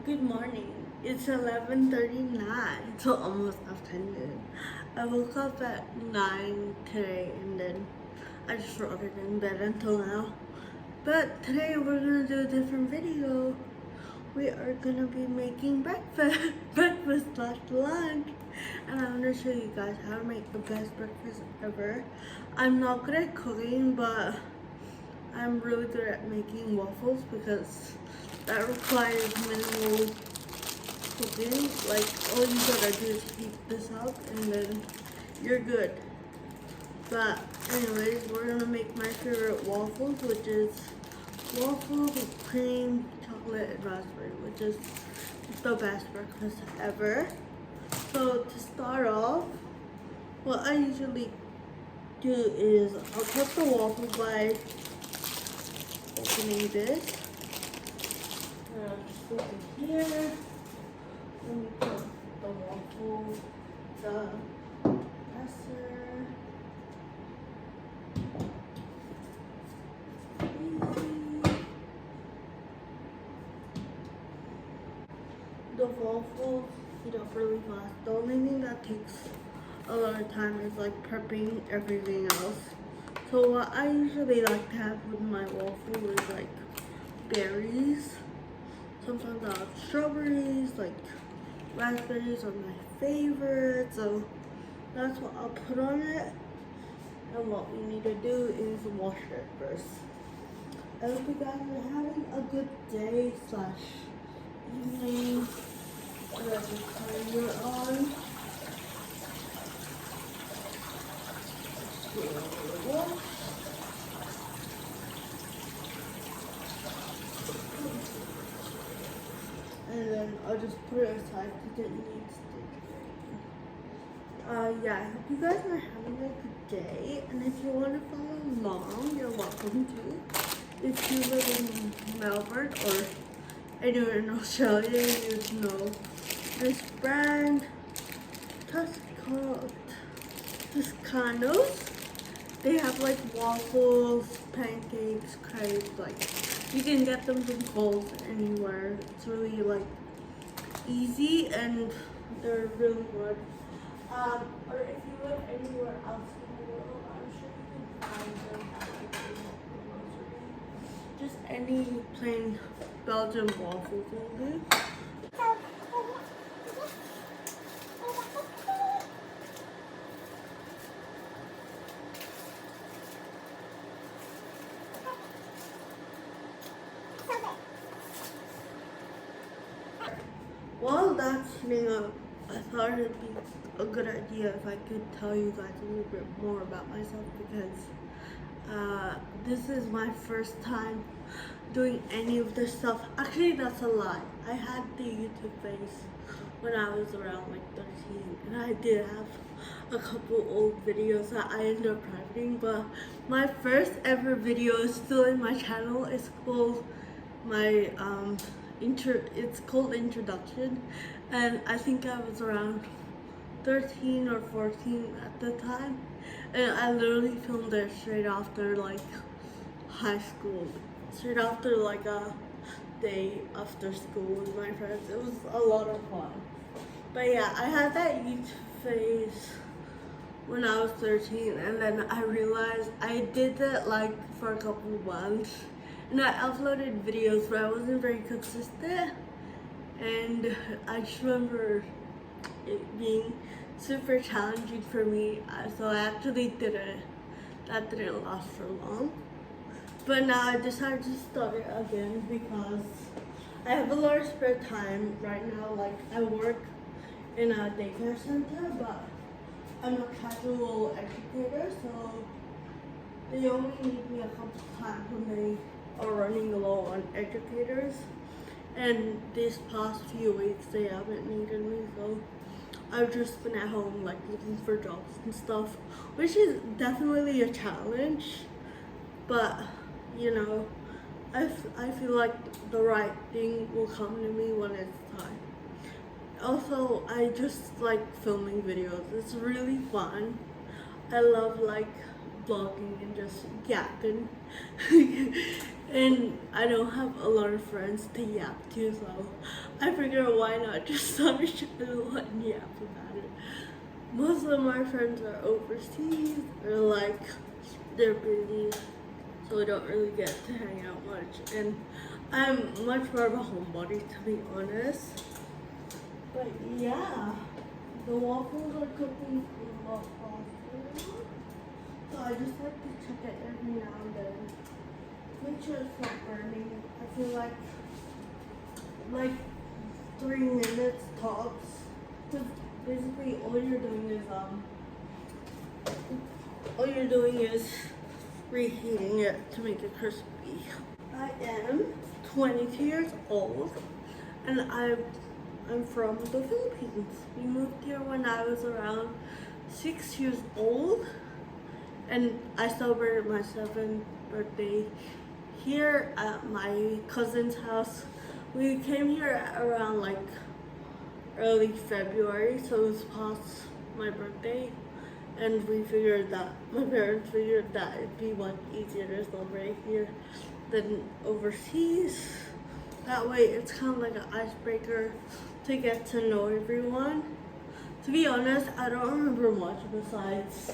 Good morning. It's 11:39, so almost afternoon. I woke up at 9 today and then I just rotted in bed until now. But today we're gonna do a different video. We are gonna be making breakfast, breakfast slash lunch. And I'm gonna show you guys how to make the best breakfast ever. I'm not good at cooking, but I'm really good at making waffles because that requires minimal cooking. Like, all you gotta do is heat this up and then you're good. But anyways, we're gonna make my favorite waffles, which is waffles with cream, chocolate, and raspberry, which is the best breakfast ever. So to start off, what I usually do is I'll cut the waffle by opening this. I'll just put it here. Let me put the waffle, the presser. The waffles heat up really fast. The only thing that takes a lot of time is like prepping everything else. So what I usually like to have with my waffle is like berries. Sometimes I'll have strawberries, like raspberries are my favorite. So that's what I'll put on it. And what we need to do is wash it first. I hope you guys are having a good day slash evening. Whatever time you're on. And then I'll just put it aside because it needs to. Yeah, I hope you guys are having a good day. And if you want to follow along, you're welcome to. If you live in Melbourne or anywhere in Australia, you know this brand, Toscanos. They have like waffles, pancakes, crepes, like you can get them from Coles anywhere. It's really like easy and they're really good. Or if you live anywhere else in the world, I'm sure you can find them at like the grocery. Just any plain Belgian waffles will do. While that's heating up, I thought it'd be a good idea if I could tell you guys a little bit more about myself because this is my first time doing any of this stuff. Actually, that's a lie. I had the YouTube face when I was around like 13 and I did have a couple old videos that I ended up privating, but my first ever video is still in my channel. It's called my it's called Introduction, and I think I was around 13 or 14 at the time, and I literally filmed it straight after like high school, straight after like a day after school with my friends. It was a lot of fun. But yeah, I had that YouTube phase when I was 13, and then I realized I did that like for a couple months. And I uploaded videos, but I wasn't very consistent. And I just remember it being super challenging for me. So I actually that didn't last for long. But now I decided to start it again because I have a lot of spare time right now. Like I work in a daycare center, but I'm a casual educator, so they only need me a couple times when they are running low on educators, and these past few weeks they haven't needed me, so I've just been at home like looking for jobs and stuff, which is definitely a challenge, but you know, I feel like the right thing will come to me when it's time. Also, I just like filming videos. It's really fun. I love like vlogging and just yapping. And I don't have a lot of friends to yap to, so I figured why not just start a channel and yap about it. Most of my friends are overseas or like they're busy, so I don't really get to hang out much. And I'm much more of a homebody, to be honest. But yeah, the waffles are cooking a lot faster. So I just like to check it every now and then. Make sure it's not burning. I feel like 3 minutes tops. Because basically all you're doing is reheating it to make it crispy. I am 22 years old and I'm from the Philippines. We moved here when I was around 6 years old and I celebrated my 7th birthday here at my cousin's house. We came here around like early February, so it was past my birthday, and my parents figured that it'd be much easier to celebrate here than overseas. That way it's kind of like an icebreaker to get to know everyone. To be honest, I don't remember much besides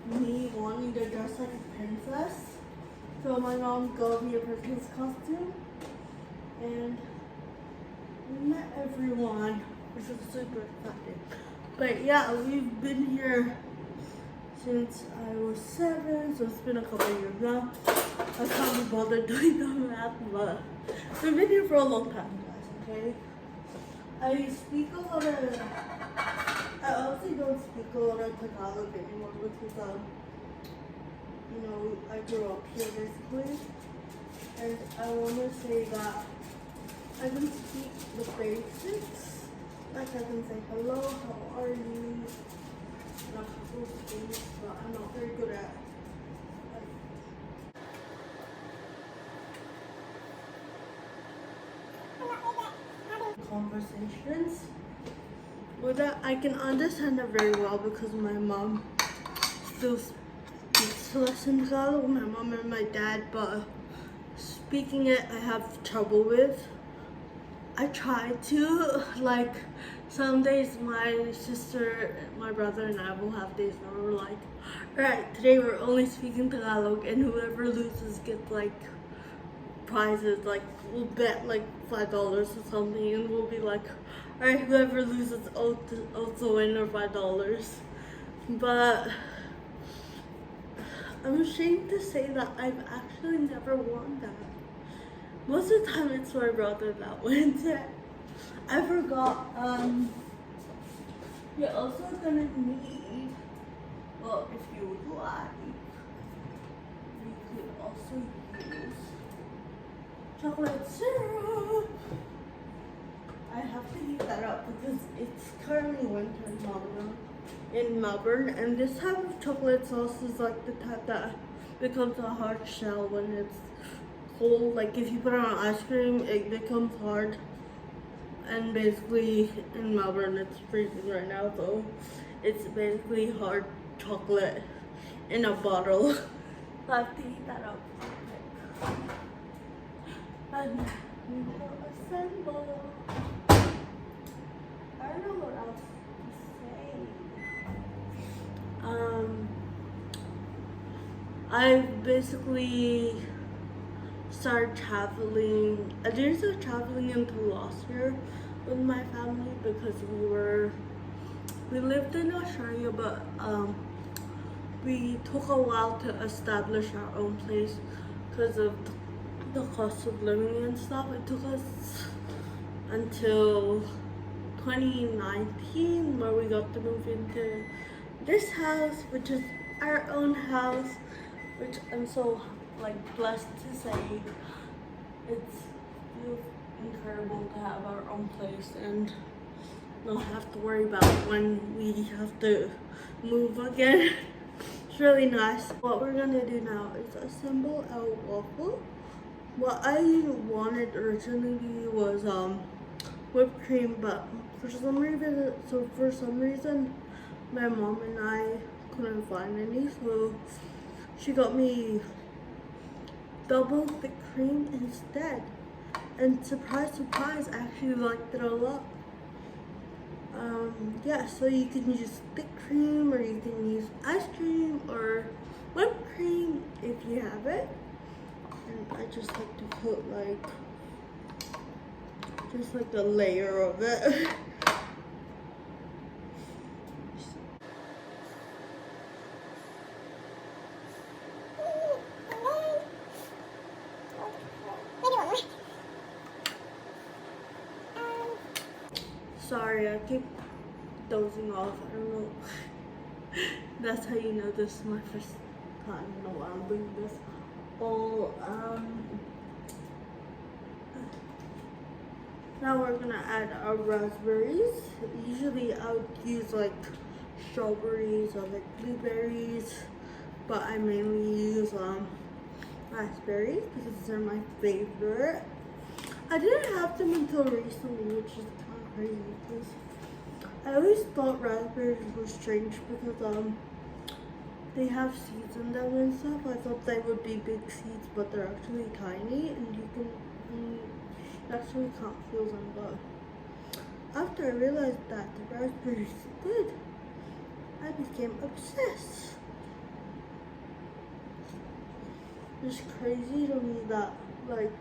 me wanting to dress like a princess. So my mom got me a princess costume and we met everyone, which was super exciting. But yeah, we've been here since I was 7, so it's been a couple of years now. I can't be bothered doing the math, but we've been here for a long time, guys, okay? I honestly don't speak a lot of Tagalog anymore because, I grew up here basically. And I want to say that I can speak the basics. Like I can say hello, how are you? And a couple of things, but I'm not very good at conversations. With that, I can understand it very well because my mom still speaks to us in Tagalog, my mom and my dad, but speaking it I have trouble with. I try to, like, some days my sister, my brother and I will have days where we're like, alright, today we're only speaking Tagalog and whoever loses gets like prizes, like we'll bet like $5 or something and we'll be like, alright, whoever loses also win or $5. But I'm ashamed to say that I've actually never won that. Most of the time it's my brother that wins it. I forgot, you're also gonna need, well, if you would like, you could also use chocolate syrup. I have to heat that up because it's currently winter in Melbourne, and this type of chocolate sauce is like the type that becomes a hard shell when it's cold. Like if you put it on ice cream, it becomes hard. And basically in Melbourne it's freezing right now, so it's basically hard chocolate in a bottle. So I have to heat that up. And we will assemble. I don't know what else to say. I basically started traveling. I didn't start traveling until last year with my family because we lived in Australia, but we took a while to establish our own place because of the cost of living and stuff. It took us until 2019 where we got to move into this house, which is our own house, which I'm so blessed to say. It's incredible to have our own place and not have to worry about when we have to move again. It's really nice. What we're gonna do now is assemble our waffle. What I wanted originally was whipped cream, but for some reason my mom and I couldn't find any, so she got me double the cream instead. And surprise, surprise, I actually liked it a lot. Yeah, so you can use thick cream or you can use ice cream or whipped cream if you have it. And I just like to put just like a layer of it. Sorry, I keep dozing off. I don't know. That's how you know this is my first time. No, I'm doing this. Oh, now we're gonna add our raspberries. Usually I would use like strawberries or like blueberries, but I mainly use raspberries because they're my favorite. I didn't have them until recently, which is kind of crazy because I always thought raspberries were strange because they have seeds in them and stuff. I thought they would be big seeds, but they're actually tiny, and you actually can't feel them. But after I realized that the raspberries are good, I became obsessed. It's crazy to me that like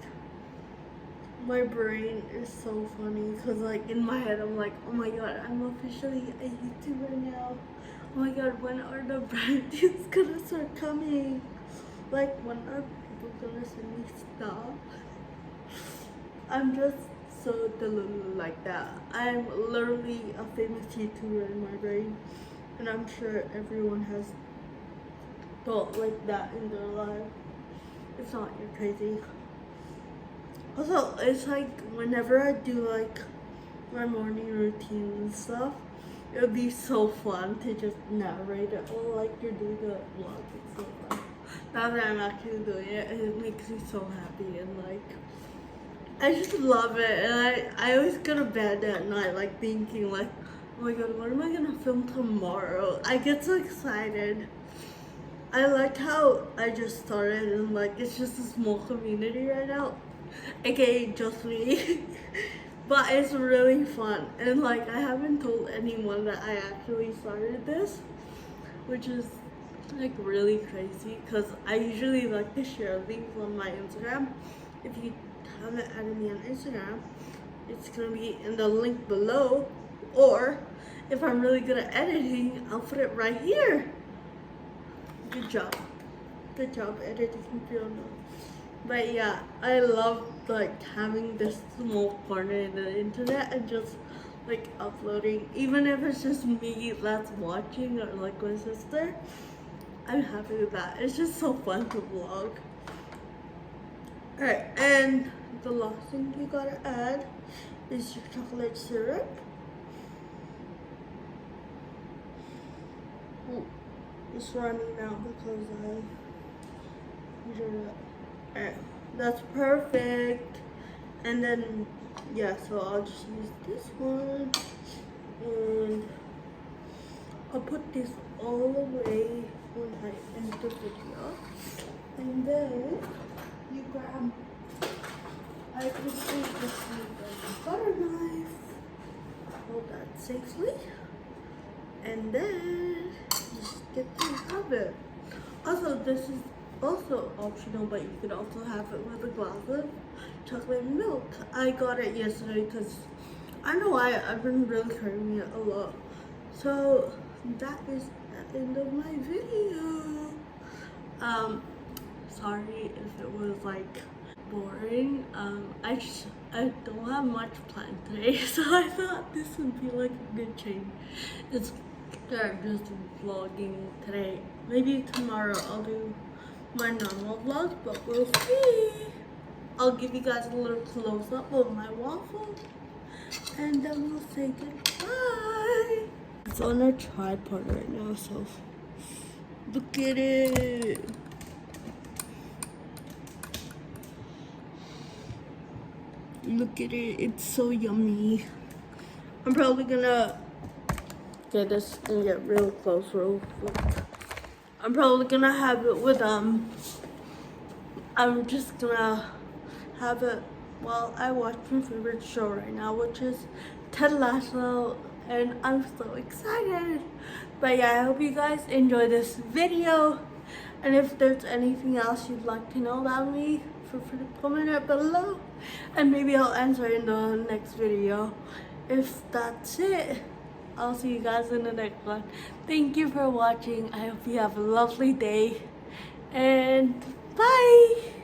my brain is so funny because like in my head I'm like, oh my god, I'm officially a YouTuber now. Oh my god, when are the brand deals gonna start coming? Like, when are people gonna send me stuff? I'm just so delulu like that. I'm literally a famous YouTuber in my brain, and I'm sure everyone has thought like that in their life. It's not, you're crazy. Also, it's like whenever I do like my morning routine and stuff, it would be so fun to just narrate it all like you're doing a vlog. It's so fun. Now that I'm actually doing it, it makes me so happy and like I just love it. And I always go to bed at night like thinking like, oh my god, what am I gonna film tomorrow? I get so excited. I like how I just started and like it's just a small community right now, aka just me. But it's really fun, and like I haven't told anyone that I actually started this, which is like really crazy because I usually like to share things on my Instagram. If you haven't added me on Instagram, it's gonna be in the link below, or if I'm really good at editing, I'll put it right here. Good job editing, Fiona. But yeah, I love like having this small corner in the internet and just like uploading, even if it's just me that's watching or like my sister. I'm happy with that. It's just so fun to vlog. Alright, and the last thing you gotta add is your chocolate syrup. Ooh, it's running out because I did it. Alright, that's perfect. And then, yeah, so I'll just use this one. And I'll put this all the way when I end the video. And then you grab, I can take this butter knife, hold that safely, and then just get the oven. Also, this is also optional, but you could also have it with a glass of chocolate milk. I got it yesterday because I don't know why I've been really craving it a lot. So that is the end of my video. Sorry if it was like boring. I don't have much planned today, so I thought this would be like a good change. It's just vlogging today. Maybe tomorrow I'll do my normal vlog, but we'll see. I'll give you guys a little close up of my waffle, and then we'll say goodbye. It's on a tripod right now, so look at it. Look at it, it's so yummy. I'm probably gonna get this and get real close real quick. I'm probably gonna have it with I'm just gonna have it well, I watch my favorite show right now, which is Ted Lasso, and I'm so excited. But yeah, I hope you guys enjoy this video, and if there's anything else you'd like to know about me, feel free to comment it below, and maybe I'll answer in the next video. If that's it, I'll see you guys in the next one. Thank you for watching. I hope you have a lovely day, and bye.